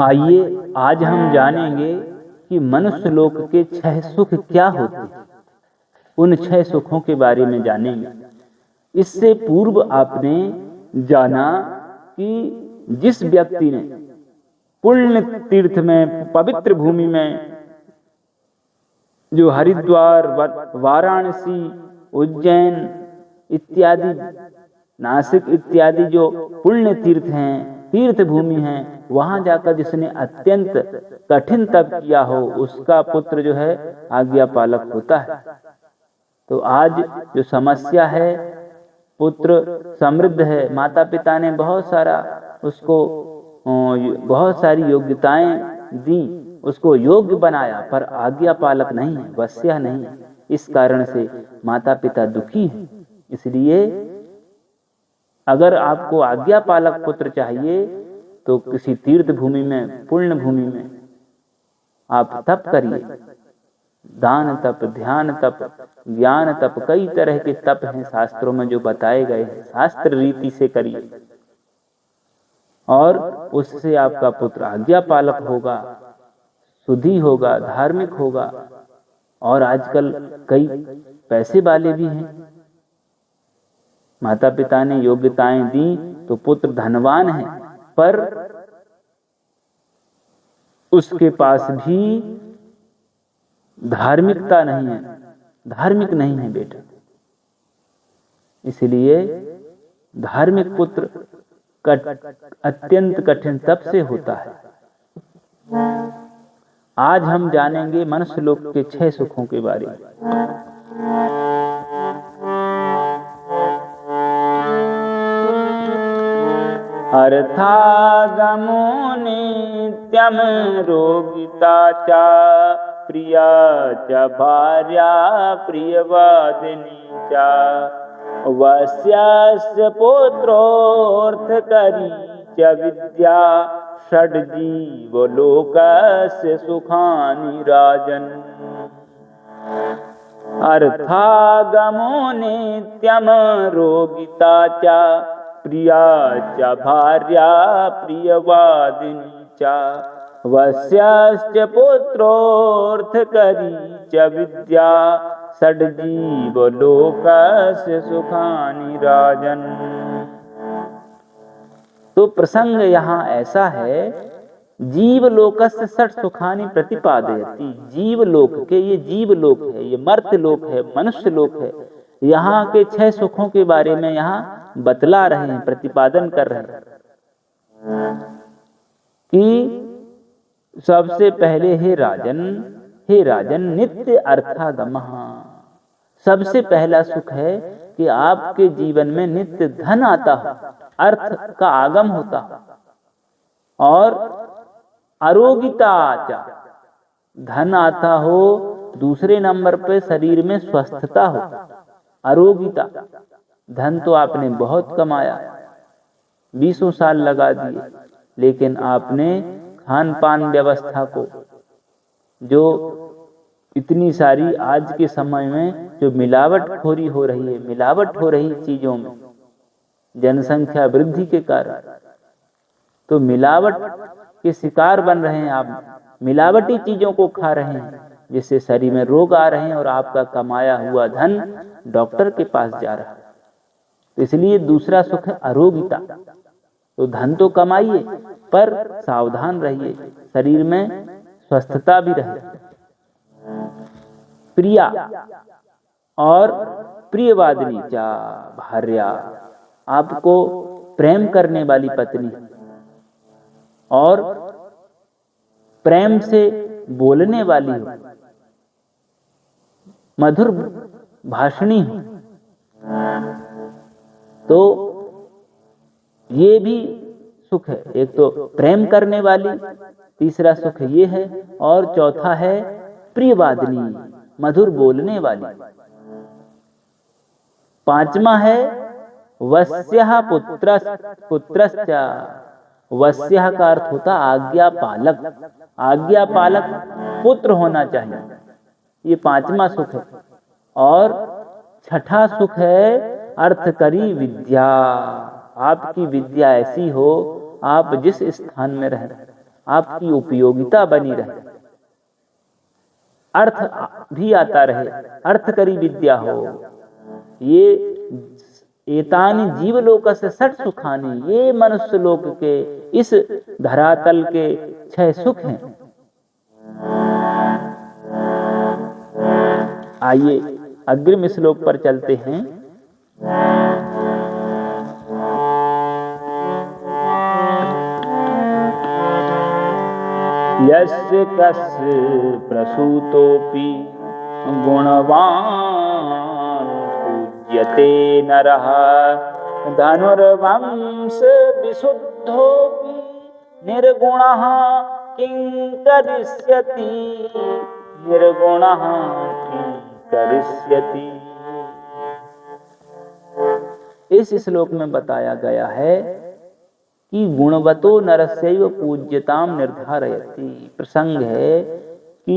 आइए आज हम जानेंगे कि मनुष्य लोक के 6 सुख क्या होते हैं। उन 6 सुखों के बारे में जानेंगे। इससे पूर्व आपने जाना कि जिस व्यक्ति ने पुण्य तीर्थ में, पवित्र भूमि में, जो हरिद्वार, वाराणसी, उज्जैन इत्यादि, नासिक इत्यादि जो पुण्य तीर्थ हैं, तीर्थ भूमि हैं, वहां जाकर जिसने अत्यंत कठिन तप किया हो, उसका पुत्र जो है आज्ञा पालक होता है। तो आज जो समस्या है, पुत्र समृद्ध है, माता पिता ने बहुत सारा उसको बहुत सारी योग्यताएं दी, उसको योग्य बनाया, पर आज्ञा पालक नहीं है, वश्या नहीं है। इस कारण से माता पिता दुखी हैं। इसलिए अगर आपको आज्ञा पालक पुत्र चाहिए तो किसी तीर्थ भूमि में, पुण्य भूमि में आप तप करिए। दान तप, ध्यान तप, ज्ञान तप, कई तरह के तप हैं शास्त्रों में जो बताए गए हैं। शास्त्र रीति से करिए और उससे आपका पुत्र आज्ञा पालक होगा, शुद्धि होगा, धार्मिक होगा। और आजकल कई पैसे वाले भी हैं। माता पिता ने योग्यताएं दी तो पुत्र धनवान है, पर उसके पास भी धार्मिकता नहीं है, धार्मिक नहीं है बेटा। इसलिए धार्मिक पुत्र अत्यंत कठिन तप से होता है। आज हम जानेंगे मनुष्य लोक के 6 सुखों के बारे में। अर्थागमो नित्यं रोगिता च प्रिया च भार्या प्रियवादिनी च वस्यस्य पुत्रोऽर्थकरी च विद्या षड्जीवलोकस्य सुखानि राजन्। अर्थागमो नित्यं रोगिता च प्रिया च भार्या प्रियवादिनी च वस्यश्च पुत्रोऽर्थकरी च विद्या षड्जीवलोकस्य सुखानि राजन्। तो प्रसंग यहाँ ऐसा है, जीवलोकस्य षट् सुखानि प्रतिपादयति। जीवलोक के, ये जीवलोक है, ये मर्त्यलोक है, मनुष्य लोक है, यहाँ के 6 सुखों के बारे में यहाँ बतला रहे हैं, प्रतिपादन कर रहे हैं कि सबसे पहले हे राजन नित्य अर्थागमः। सबसे पहला सुख है कि आपके जीवन में नित्य धन आता हो, अर्थ का आगम होता हो। और आरोग्यता, धन आता हो। दूसरे नंबर पे शरीर में स्वस्थता हो, आरोग्यता। धन तो आपने बहुत कमाया, 20 साल लगा दिए, लेकिन आपने खान पान व्यवस्था को, जो इतनी सारी आज के समय में जो मिलावटखोरी हो रही है, मिलावट हो रही चीजों में, जनसंख्या वृद्धि के कारण, तो मिलावट के शिकार बन रहे हैं आप। मिलावटी चीजों को खा रहे हैं, जिससे शरीर में रोग आ रहे हैं और आपका कमाया हुआ धन डॉक्टर के पास जा रहा है। तो इसलिए दूसरा सुख है आरोग्यता। तो धन तो कमाइए, पर सावधान रहिए, शरीर में स्वस्थता भी रहे। प्रिया और प्रियवादिनी चा भार्या, आपको प्रेम करने वाली पत्नी और प्रेम से बोलने वाली हो, मधुर भाषणी हो, तो ये भी सुख है। एक तो प्रेम करने वाली, तीसरा सुख ये है, और चौथा है प्रियवादिनी, मधुर बोलने वाली। 5वां है वस्यः पुत्रश्च। वस्यः का अर्थ होता आज्ञा पालक। आज्ञा पालक पुत्र होना चाहिए, ये 5वां सुख है। और 6ठा सुख है अर्थकरी विद्या। आपकी विद्या ऐसी हो, आप जिस स्थान में रहें, आपकी उपयोगिता बनी रहे, अर्थ भी आता रहे, अर्थकरी विद्या हो। ये एतानि जीवलोकस्य षट् सुखानि, ये मनुष्य लोक के इस धरातल के 6 सुख हैं। आइए अग्रिम श्लोक पर चलते हैं। यस्य कस्य प्रसूतोऽपि गुणवान् पूज्यते नरः, धनुर्वंश विशुद्धोऽपि निर्गुणः किं करिष्यति, निर्गुणः किं करिष्यति। इस श्लोक में बताया गया है कि गुणवतो नरस्यैव पूज्यताम निर्धारयति। प्रसंग है कि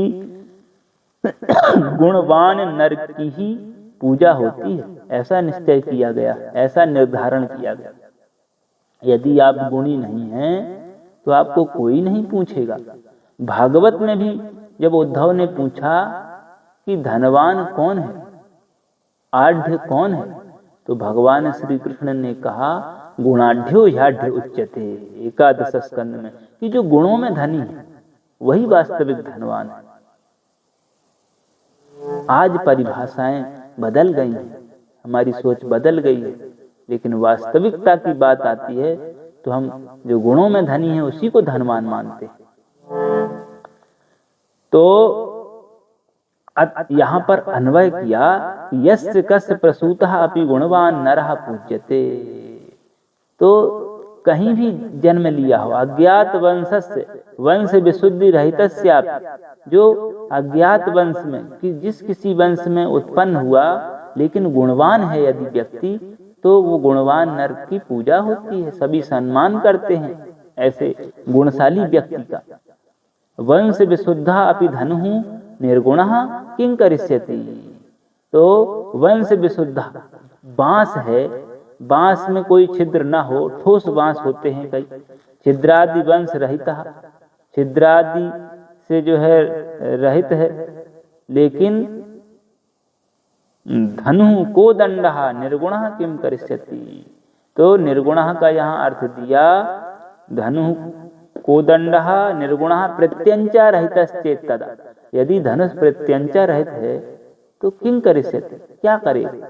गुणवान नर की ही पूजा होती है, ऐसा निश्चय किया गया, ऐसा निर्धारण किया गया। यदि आप गुणी नहीं हैं तो आपको कोई नहीं पूछेगा। भागवत में भी जब उद्धव ने पूछा कि धनवान कौन है, आढ़्य कौन है, तो भगवान श्री कृष्ण ने कहा गुणाढ़्यो ह्याढ़्य उच्यते, एकादश स्कंद में, कि जो गुणों में धनी है वही वास्तविक धनवान है। आज परिभाषाएं बदल गई हैं, हमारी सोच बदल गई है, लेकिन वास्तविकता की बात आती है तो हम जो गुणों में धनी है उसी को धनवान मानते हैं। तो यहां पर अन्वय किया, यस्य कस्य प्रसूतः अपि गुणवान नरः पूज्यते। तो कहीं भी जन्म लिया हो, अज्ञात वंशस्य वंश विशुद्धि रहितस्यापि, जो अज्ञात वंश में कि जिस किसी वंश में उत्पन्न हुआ लेकिन गुणवान है यदि व्यक्ति, तो वो गुणवान नर की पूजा होती है, सभी सम्मान करते हैं ऐसे गुणशाली व्यक्ति का। वंश विशुद्धा अपि धनुः निर्गुणः किं करिष्यति। तो वंश विशुद्धा, बांस है, बांस में कोई छिद्र ना हो, ठोस बांस होते हैं कई, छिद्रादि वंश रहित, छिद्रादि से जो है रहित है, लेकिन धनु को दंडः निर्गुणः किं करिष्यति। तो निर्गुणः का यहाँ अर्थ दिया, धनु को दंडः निर्गुणः प्रत्यंचा रहितश्चेत् तदा, यदि धनुष प्रत्यंचा रहित है तो किं करिष्यति, क्या करेगा,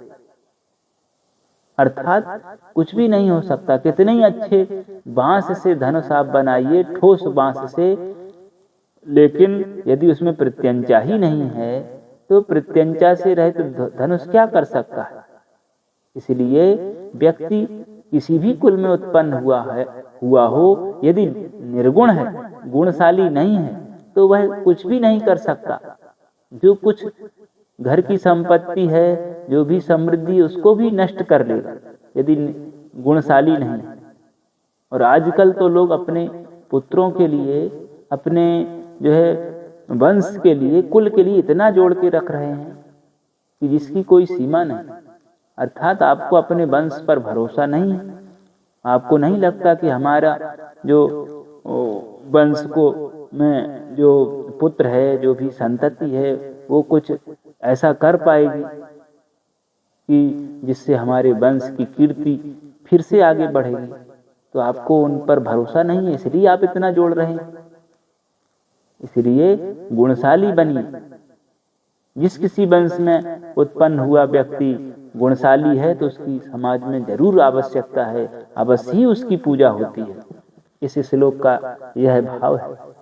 अर्थात कुछ भी नहीं हो सकता। कितने ही अच्छे बांस से धनुष आप बनाइए, ठोस बांस से, लेकिन यदि उसमें प्रत्यंचा ही नहीं है तो प्रत्यंचा से रहित धनुष क्या कर सकता है। इसलिए व्यक्ति किसी भी कुल में उत्पन्न हुआ हो, यदि निर्गुण है, गुणशाली नहीं है, तो वह कुछ भी नहीं कर सकता। जो कुछ घर की संपत्ति है, जो भी समृद्धि, उसको भी नष्ट कर लेगा यदि गुणशाली नहीं है। और आजकल तो लोग अपने पुत्रों के लिए, अपने जो है वंश के लिए, कुल के लिए इतना जोड़ के रख रहे हैं कि जिसकी कोई सीमा नहीं। अर्थात आपको अपने वंश पर भरोसा नहीं है, आपको नहीं लगता कि हमारा जो वंश को में जो पुत्र है, जो भी संतति है, वो कुछ ऐसा कर पाएगी कि जिससे हमारे वंश की कीर्ति फिर से आगे बढ़ेगी। तो आपको उन पर भरोसा नहीं है, इसलिए आप इतना जोड़ रहे हैं। इसलिए गुणशाली बनिए। जिस किसी वंश में उत्पन्न हुआ व्यक्ति गुणशाली है तो उसकी समाज में जरूर आवश्यकता है, अवश्य ही उसकी पूजा होती है। इस श्लोक का यह भाव है।